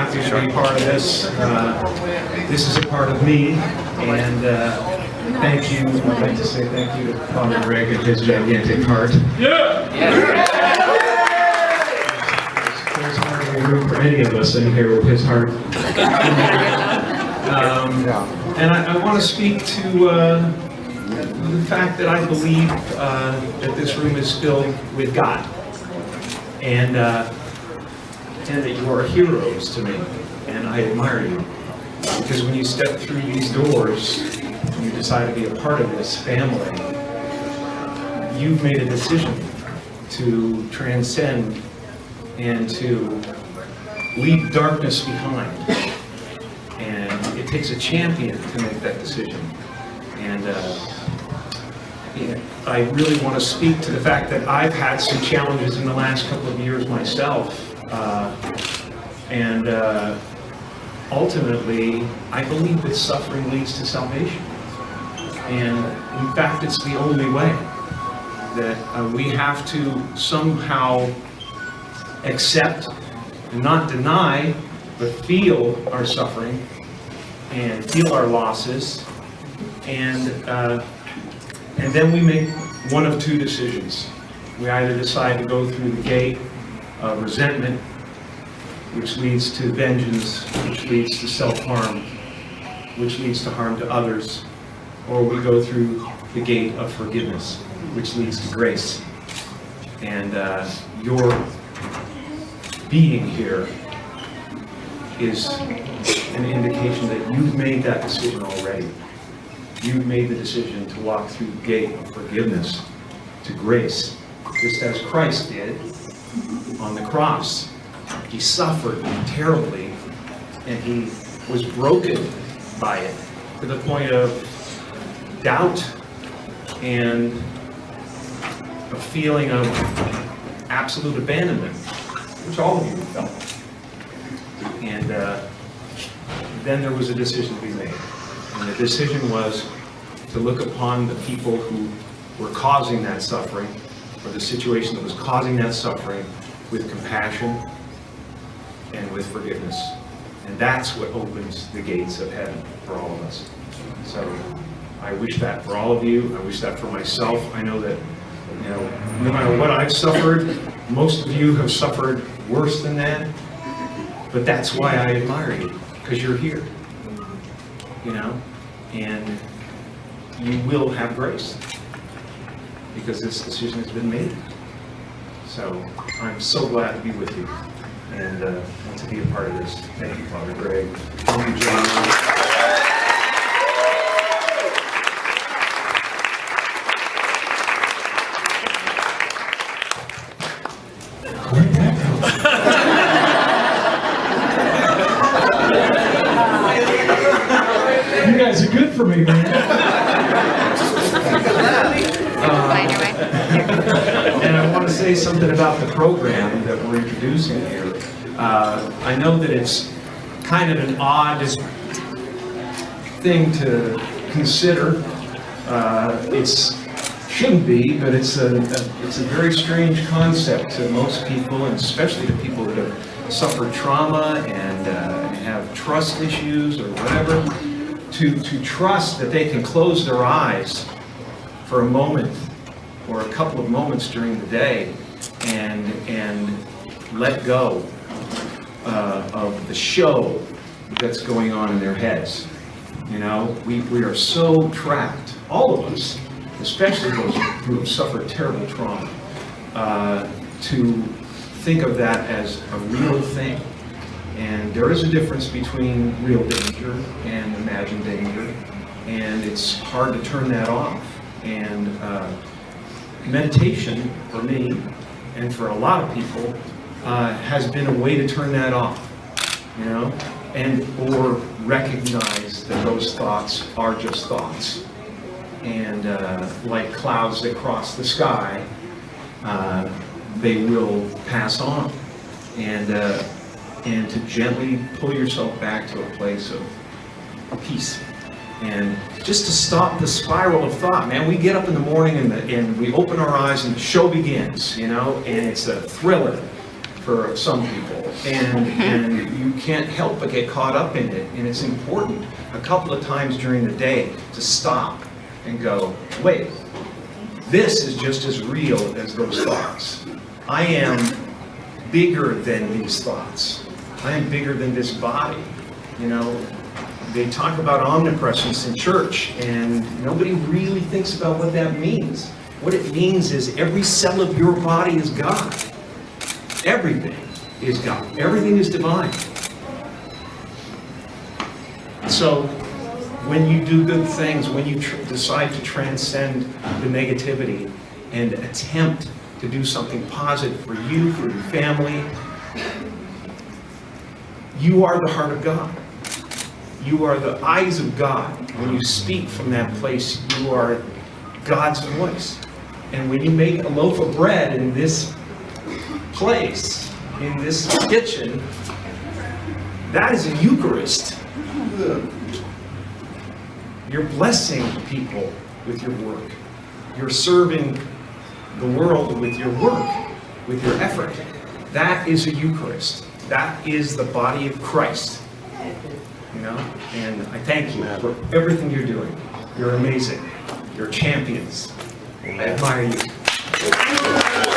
happy to be part of this. This is a part of me, and thank you. I'd like to say thank you to Father Greg and his gigantic heart. There's hardly room for any of us in here with his heart. And I want to speak to the fact that I believe that this room is filled with God, and that you are heroes to me, and I admire you. Because when you step through these doors, and you decide to be a part of this family, you've made a decision to transcend and to leave darkness behind. And it takes a champion to make that decision. And I really want to speak to the fact that I've had some challenges in the last couple of years myself. Ultimately, I believe that suffering leads to salvation. And in fact, it's the only way. That we have to somehow accept and not deny, but feel our suffering and feel our losses. And then we make one of two decisions. We either decide to go through the gate of resentment, which leads to vengeance, which leads to self-harm, which leads to harm to others, or we go through the gate of forgiveness, which leads to grace. And your being here is an indication that you've made that decision already. You've made the decision to walk through the gate of forgiveness to grace, just as Christ did on the cross. He suffered terribly, and he was broken by it to the point of doubt and a feeling of absolute abandonment, which all of you felt. And then there was a decision to be made. And the decision was to look upon the people who were causing that suffering, or the situation that was causing that suffering, with compassion and with forgiveness. And that's what opens the gates of heaven for all of us. So I wish that for all of you. I wish that for myself. I know that, no matter what I've suffered, most of you have suffered worse than that. But that's why I admire you, because you're here. And you will have grace, because this decision has been made. So I'm so glad to be with you and to be a part of this. Thank you, Father Greg. Thank you, John. You guys are good for me, man. And I want to say something about the program that we're introducing here. I know that it's kind of an odd thing to consider. It shouldn't be, but it's a very strange concept to most people, and especially to people that have suffered trauma and have trust issues or whatever, to trust that they can close their eyes for a moment or a couple of moments during the day and let go of the show that's going on in their heads. We are so trapped, all of us, especially those who have suffered terrible trauma, to think of that as a real thing. And there is a difference between real danger and imagined danger, and it's hard to turn that off. And meditation, for me, and for a lot of people, has been a way to turn that off, and or recognize that those thoughts are just thoughts. And like clouds that cross the sky, they will pass on. And to gently pull yourself back to a place of peace. And just to stop the spiral of thought, man. We get up in the morning and we open our eyes and the show begins, and it's a thriller for some people, and you can't help but get caught up in it. And it's important a couple of times during the day to stop and go, wait, this is just as real as those thoughts. I am bigger than these thoughts. I am bigger than this body. You know, they talk about omnipresence in church, and nobody really thinks about what that means. What it means is every cell of your body is God. Everything is God. Everything is divine. So when you do good things, when you decide to transcend the negativity and attempt to do something positive for you, for your family, you are the heart of God. You are the eyes of God. When you speak from that place, you are God's voice. And when you make a loaf of bread in this place, in this kitchen, that is a Eucharist. You're blessing people with your work. You're serving the world with your work, with your effort. That is a Eucharist. That is the body of Christ. You know? And I thank you for everything you're doing. You're amazing. You're champions. I admire you.